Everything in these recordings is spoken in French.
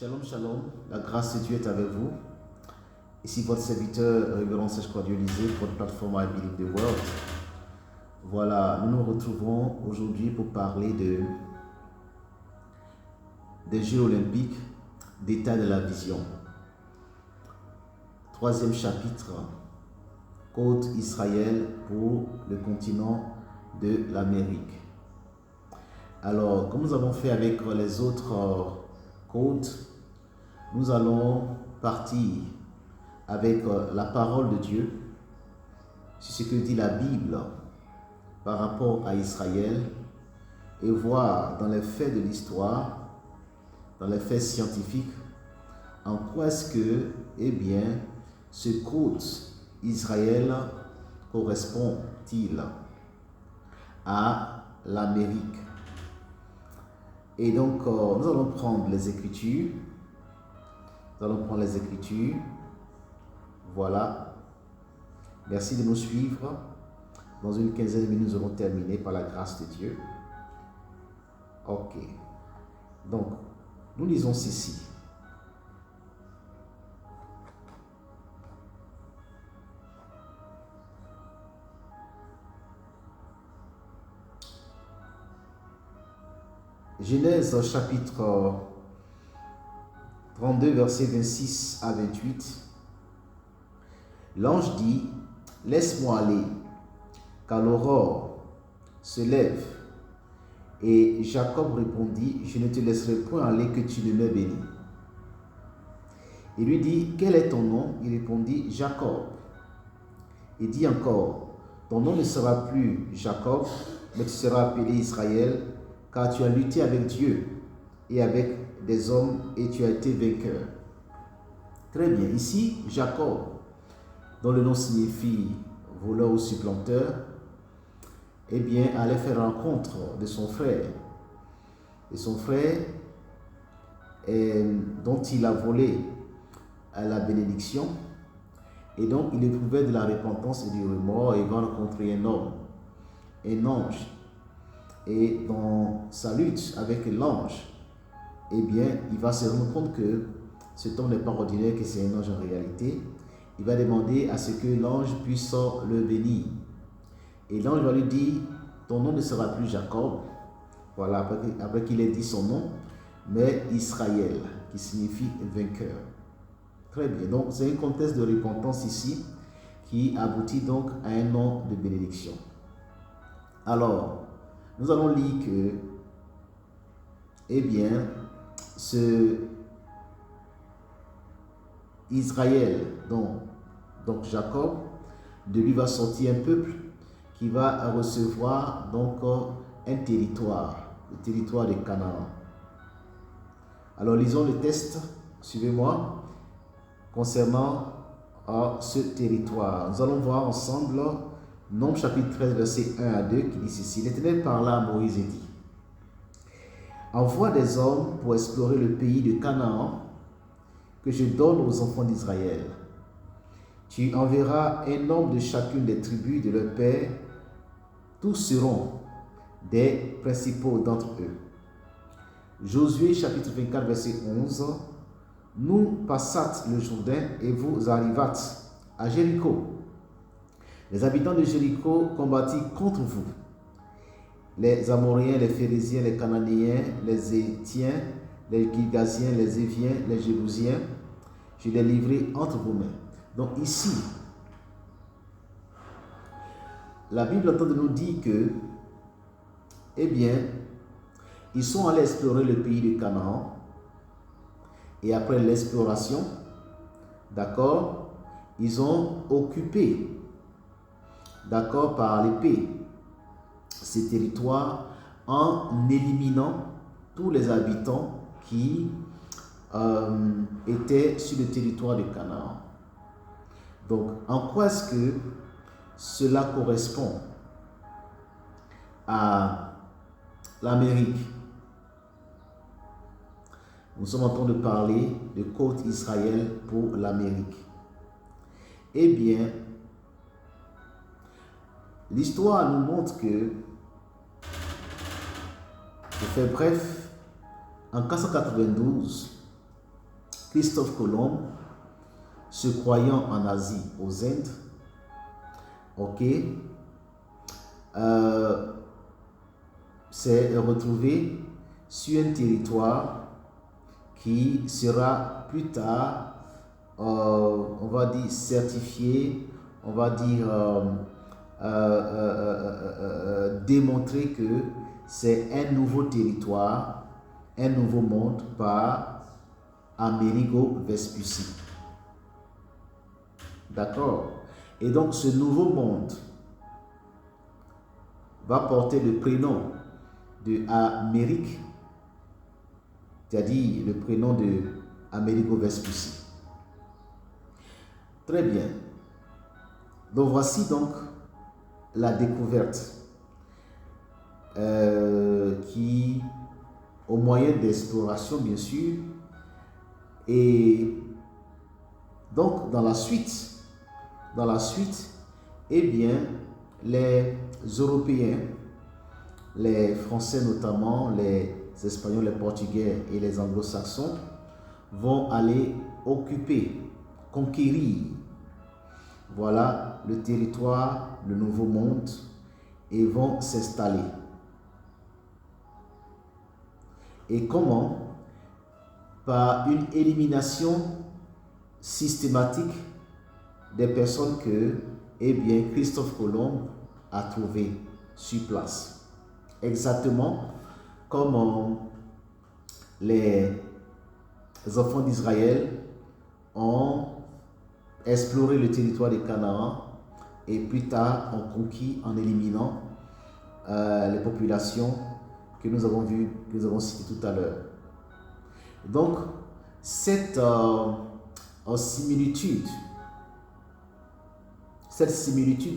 Shalom, shalom, la grâce de Dieu est avec vous. Ici votre serviteur, Révérend Serge Cordier-Lisée, pour votre plateforme I Believe the World. Voilà, nous nous retrouvons aujourd'hui pour parler des Jeux Olympiques, d'état de la vision. Troisième chapitre, Côte Israël pour le continent de l'Amérique. Alors, comme nous avons fait avec les autres côtes, nous allons partir avec la parole de Dieu sur ce que dit la Bible par rapport à Israël et voir dans les faits de l'histoire, dans les faits scientifiques, en quoi est-ce que, ce côte Israël correspond-il à l'Amérique. Et donc, nous allons prendre les Écritures. Voilà. Merci de nous suivre. Dans une quinzaine de minutes, nous allons terminer par la grâce de Dieu. Ok. Donc, nous lisons ceci. Genèse chapitre 32, versets 26 à 28. L'ange dit, « Laisse-moi aller, car l'aurore se lève. » Et Jacob répondit, « Je ne te laisserai point aller que tu ne m'aies béni. » Il lui dit, « Quel est ton nom ?» Il répondit, « Jacob. » Il dit encore, « Ton nom ne sera plus Jacob, mais tu seras appelé Israël, car tu as lutté avec Dieu et avec des hommes et tu as été vainqueur. » Très bien. Ici, Jacob, dont le nom signifie voleur ou supplanteur, allait faire rencontre de son frère. Et son frère, dont il a volé la bénédiction, et donc il éprouvait de la repentance et du remords, et il va rencontrer un homme, un ange. Et dans sa lutte avec l'ange, il va se rendre compte que cet homme n'est pas ordinaire, que c'est un ange en réalité. Il va demander à ce que l'ange puisse le bénir. Et l'ange va lui dire, ton nom ne sera plus Jacob, voilà, après qu'il ait dit son nom, mais Israël, qui signifie vainqueur. Très bien, donc c'est un contexte de repentance ici, qui aboutit donc à un nom de bénédiction. Alors, nous allons lire que, ce Israël, donc Jacob, de lui va sortir un peuple qui va recevoir donc un territoire, le territoire de Canaan. Alors lisons le texte, suivez-moi, concernant ce territoire. Nous allons voir ensemble Nombre chapitre 13, verset 1 à 2 qui dit ceci. L'Éternel parla à Moïse et dit, envoie des hommes pour explorer le pays de Canaan que je donne aux enfants d'Israël. Tu enverras un homme de chacune des tribus de leur père. Tous seront des principaux d'entre eux. Josué chapitre 24, verset 11. Nous passâtes le Jourdain et vous arrivâtes à Jéricho. Les habitants de Jéricho combattirent contre vous. Les Amoréens, les Phérésiens, les Cananéens, les Héthiens, les Girgasiens, les Éviens, les Jébusiens, je les livrai entre vos mains. Donc ici, la Bible entend de nous dire que, ils sont allés explorer le pays de Canaan. Et après l'exploration, d'accord, ils ont occupé, d'accord, par l'épée, ces territoires en éliminant tous les habitants qui étaient sur le territoire de Canaan. Donc, en quoi est-ce que cela correspond à l'Amérique? Nous sommes en train de parler de côte Israël pour l'Amérique. L'histoire nous montre que, pour faire bref, en 1492, Christophe Colomb, se croyant en Asie, aux Indes, ok, s'est retrouvé sur un territoire qui sera plus tard, on va dire, certifié, on va dire, démontrer que c'est un nouveau territoire, un nouveau monde par Amerigo Vespucci. D'accord? Et donc ce nouveau monde va porter le prénom de Amérique, c'est-à-dire le prénom de Amerigo Vespucci. Très bien. Donc voici donc la découverte qui, au moyen d'exploration bien sûr, et donc dans la suite, eh bien, les Européens, les Français notamment, les Espagnols, les Portugais et les Anglo-Saxons vont aller occuper, conquérir, voilà, le territoire, le Nouveau Monde, et vont s'installer. Et comment? Par une élimination systématique des personnes que, eh bien, Christophe Colomb a trouvées sur place. Exactement comme les enfants d'Israël ont exploré le territoire de Canaan et plus tard ont conquis en éliminant les populations que nous avons vues, que nous avons citées tout à l'heure. Donc, cette similitude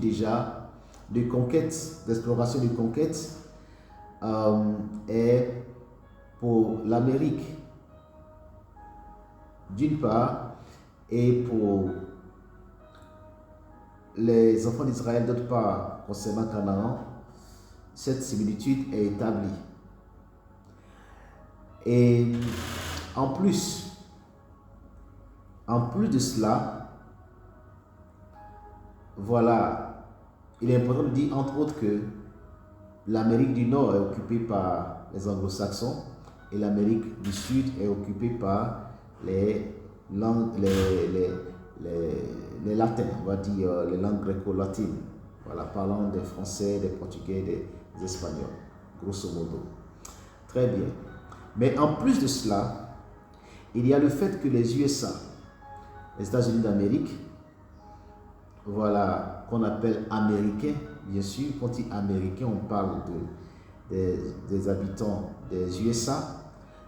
déjà de conquête, d'exploration de conquête est pour l'Amérique d'une part et pour les enfants d'Israël d'autre part concernant Canaan, cette similitude est établie. Et en plus de cela, voilà, il est important de dire entre autres que l'Amérique du Nord est occupée par les Anglo-Saxons et l'Amérique du Sud est occupée par les langues, les latins, on va dire les langues gréco-latines, voilà, parlant des Français, des Portugais, des Espagnols, grosso modo. Très bien. Mais en plus de cela, il y a le fait que les USA, les États-Unis d'Amérique, voilà, qu'on appelle américains, bien sûr. Quand on dit américains, on parle des habitants des USA.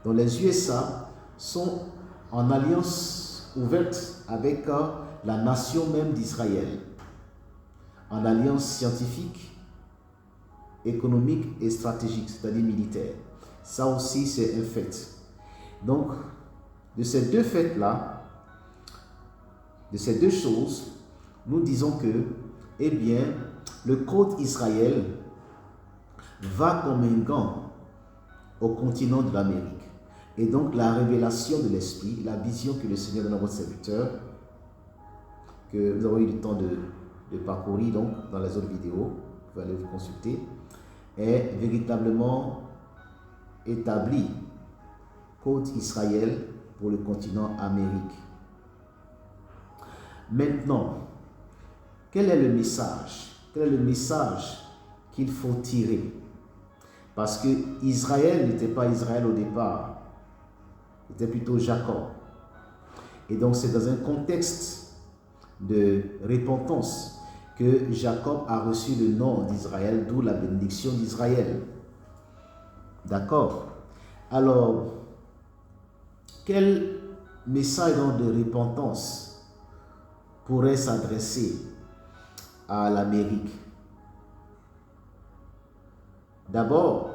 Donc les USA sont en alliance ouverte avec la nation même d'Israël, en alliance scientifique, économique et stratégique, c'est-à-dire militaire. Ça aussi, c'est un fait. Donc, de ces deux faits-là, de ces deux choses, nous disons que, eh bien, le code Israël va comme un gant au continent de l'Amérique. Et donc, la révélation de l'Esprit, la vision que le Seigneur donne à votre serviteur, que nous avons eu le temps de parcourir donc, dans les autres vidéos, vous pouvez aller vous consulter, est véritablement établi, code Israël pour le continent Amérique. Maintenant, quel est le message? Quel est le message qu'il faut tirer? Parce que Israël n'était pas Israël au départ, c'était plutôt Jacob. Et donc c'est dans un contexte de repentance que Jacob a reçu le nom d'Israël, d'où la bénédiction d'Israël. D'accord? Alors, quel message donc de repentance pourrait s'adresser à l'Amérique? D'abord,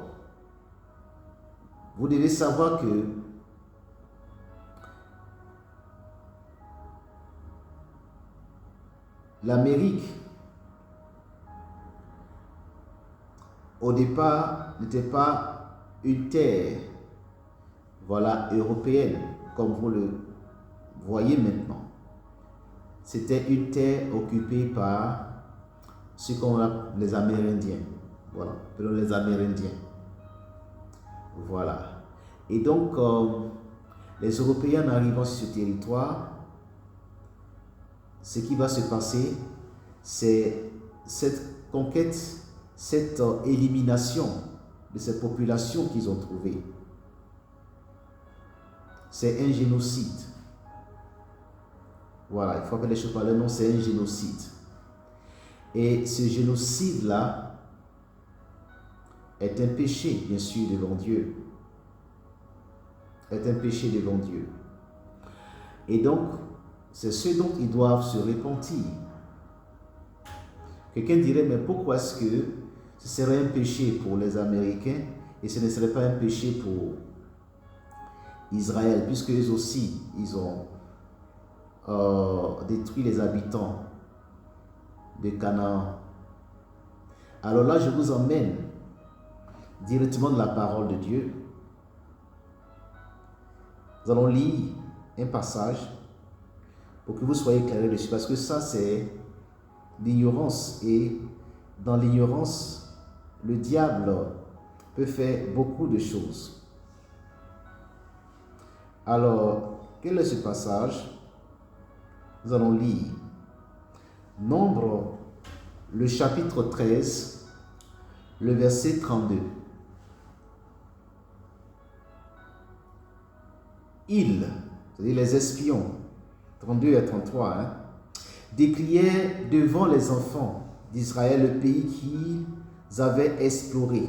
vous devez savoir que l'Amérique, au départ, n'était pas une terre, voilà, européenne, comme vous le Voyez maintenant, c'était une terre occupée par ce qu'on appelle les Amérindiens. Voilà, les Amérindiens. Voilà. Et donc, les Européens arrivant sur ce territoire, ce qui va se passer, c'est cette conquête, cette élimination de ces populations qu'ils ont trouvées. C'est un génocide. Voilà, il faut appeler les choses par leur nom, c'est un génocide. Et ce génocide-là est un péché, bien sûr, devant Dieu. Est un péché devant Dieu. Et donc, c'est ce dont ils doivent se repentir. Quelqu'un dirait, mais pourquoi est-ce que ce serait un péché pour les Américains et ce ne serait pas un péché pour Israël, puisque eux aussi, ils ont détruit les habitants de Canaan. Alors là, je vous emmène directement de la parole de Dieu. Nous allons lire un passage pour que vous soyez éclairés dessus, parce que ça, c'est l'ignorance. Et dans l'ignorance, le diable peut faire beaucoup de choses. Alors, quel est ce passage? Nous allons lire Nombre, le chapitre 13, le verset 32. Ils, c'est-à-dire les espions, 32 à 33, décriaient devant les enfants d'Israël le pays qu'ils avaient exploré.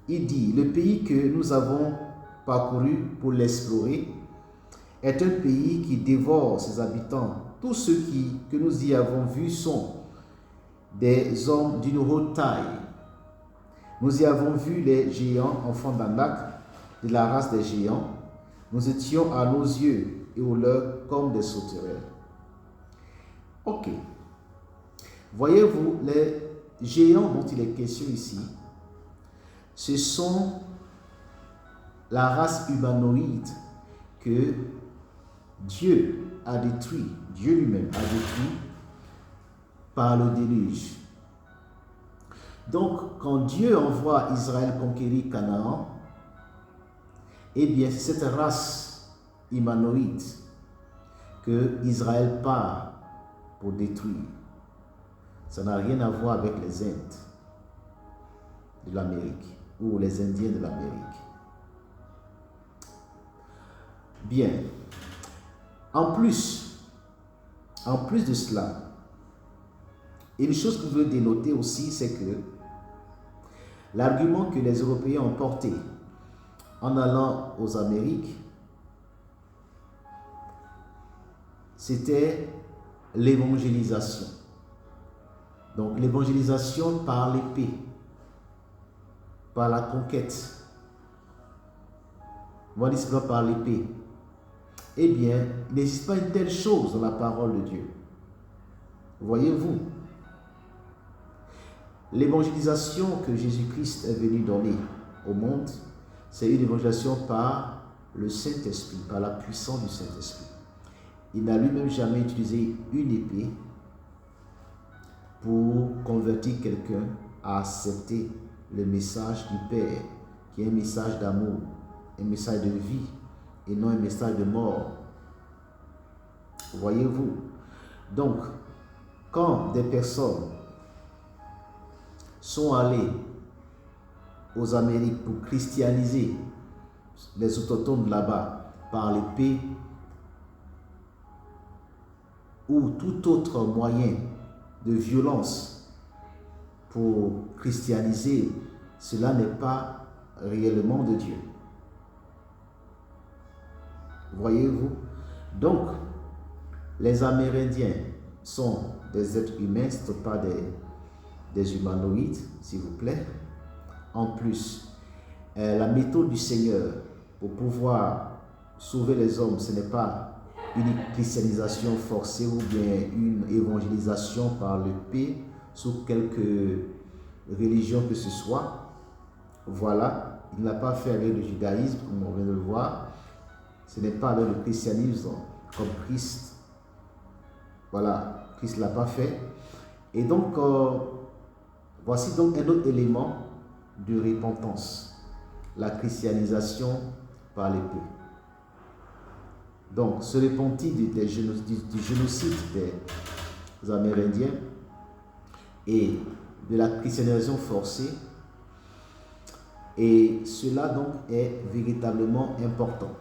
Il dit, le pays que nous avons parcouru pour l'explorer est un pays qui dévore ses habitants. Tous ceux que nous y avons vus sont des hommes d'une haute taille. Nous y avons vu les géants, enfants d'Anak, de la race des géants. Nous étions à nos yeux et aux leurs comme des sauterelles. Ok. Voyez-vous, les géants dont il est question ici, ce sont la race humanoïde que Dieu a détruit, Dieu lui-même a détruit par le déluge. Donc, quand Dieu envoie Israël conquérir Canaan, eh bien, c'est cette race humanoïde que Israël part pour détruire. Ça n'a rien à voir avec les Indes de l'Amérique ou les Indiens de l'Amérique. Bien. En plus de cela, une chose que je veux dénoter aussi, c'est que l'argument que les Européens ont porté en allant aux Amériques, c'était l'évangélisation. Donc l'évangélisation par l'épée, par la conquête. On va dire cela par l'épée. Eh bien, il n'existe pas une telle chose dans la parole de Dieu. Voyez-vous, l'évangélisation que Jésus-Christ est venu donner au monde, c'est une évangélisation par le Saint-Esprit, par la puissance du Saint-Esprit. Il n'a lui-même jamais utilisé une épée pour convertir quelqu'un à accepter le message du Père, qui est un message d'amour, un message de vie, et non un message de mort. Voyez-vous? Donc, quand des personnes sont allées aux Amériques pour christianiser les autochtones là-bas par l'épée ou tout autre moyen de violence pour christianiser, cela n'est pas réellement de Dieu. Voyez-vous? Donc, les Amérindiens sont des êtres humains, ce ne sont pas des humanoïdes, s'il vous plaît. En plus, la méthode du Seigneur pour pouvoir sauver les hommes, ce n'est pas une christianisation forcée ou bien une évangélisation par l'épée sous quelque religion que ce soit. Voilà, il n'a pas fait avec le judaïsme, comme on vient de le voir. Ce n'est pas avec le christianisme comme Christ. Voilà, Christ ne l'a pas fait. Et donc, voici donc un autre élément de repentance, la christianisation par les peuples. Donc, se repentir du génocide des Amérindiens et de la christianisation forcée, et cela donc est véritablement important.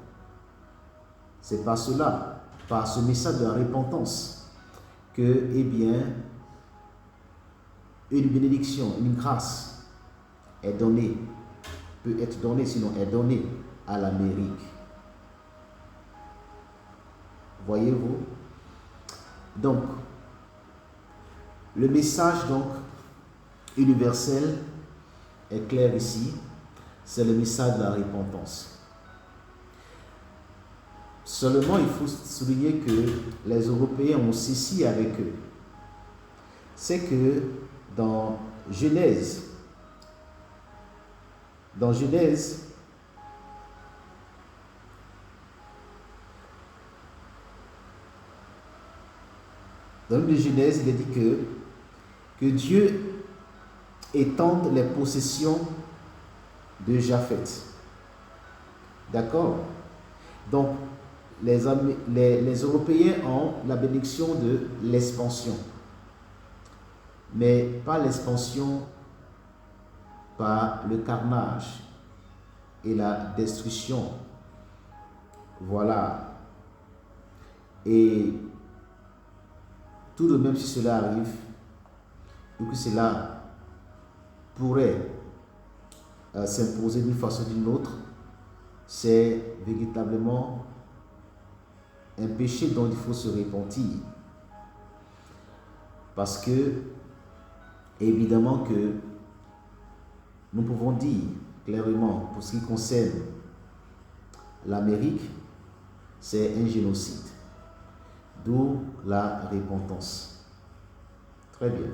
C'est par cela, par ce message de la repentance, que, eh bien, une bénédiction, une grâce est donnée, peut être donnée, sinon est donnée à l'Amérique. Voyez-vous? Donc, le message donc universel est clair ici, c'est le message de la repentance. Seulement, il faut souligner que les Européens ont ceci avec eux. C'est que dans Genèse, dans le livre de Genèse, il est dit que Dieu étende les possessions de Japheth. D'accord? Donc, les Européens ont la bénédiction de l'expansion, mais pas l'expansion par le carnage et la destruction. Voilà. Et tout de même, si cela arrive, ou que cela pourrait s'imposer d'une façon ou d'une autre, c'est véritablement un péché dont il faut se repentir. Parce que, évidemment que nous pouvons dire clairement, pour ce qui concerne l'Amérique, c'est un génocide. D'où la repentance. Très bien.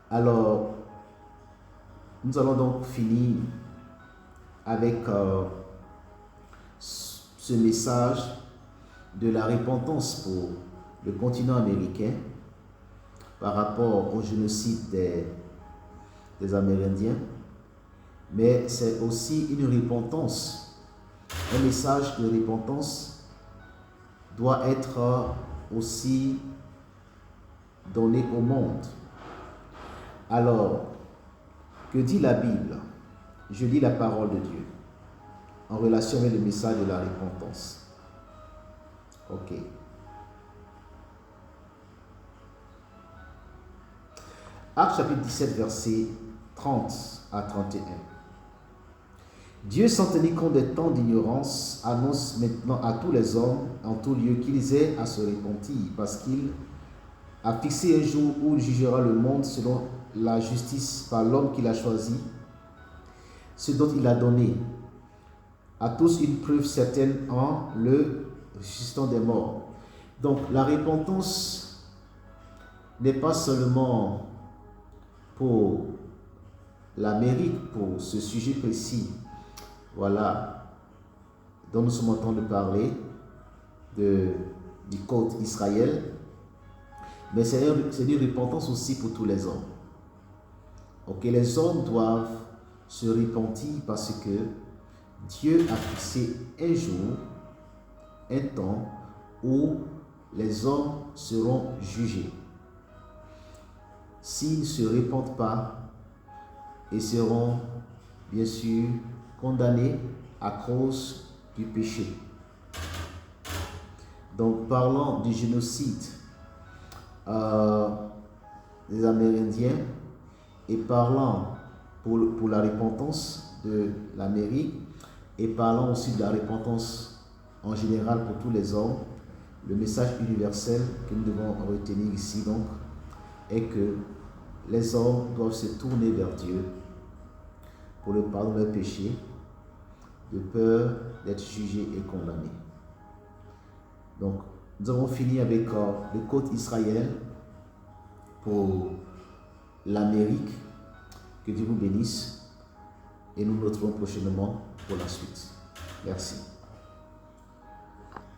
Alors, nous allons donc finir avec ce message de la repentance pour le continent américain par rapport au génocide des Amérindiens, mais c'est aussi une repentance, un message de repentance doit être aussi donné au monde. Alors, que dit la Bible? Je lis la parole de Dieu en relation avec le message de la repentance. Ok. Actes chapitre 17, versets 30 à 31. Dieu, sans tenir compte des temps d'ignorance, annonce maintenant à tous les hommes en tout lieu qu'ils aient à se repentir, parce qu'il a fixé un jour où il jugera le monde selon la justice par l'homme qu'il a choisi, ce dont il a donné à tous une preuve certaine en le ressuscitant des morts. Donc la repentance n'est pas seulement pour l'Amérique, pour ce sujet précis, voilà, dont nous sommes en train de parler, du côté Israël, mais c'est une repentance aussi pour tous les hommes. Ok, les hommes doivent se repentir parce que Dieu a fixé un jour, un temps où les hommes seront jugés. S'ils ne se repentent pas, ils seront bien sûr condamnés à cause du péché. Donc, parlant du génocide des Amérindiens et parlant pour la repentance de l'Amérique et parlant aussi de la repentance en général pour tous les hommes, le message universel que nous devons retenir ici donc est que les hommes doivent se tourner vers Dieu pour le pardon de leurs péchés, de peur d'être jugés et condamnés. Donc, nous avons fini avec le côté Israël pour l'Amérique. Que Dieu vous bénisse et nous nous retrouvons prochainement pour la suite. Merci.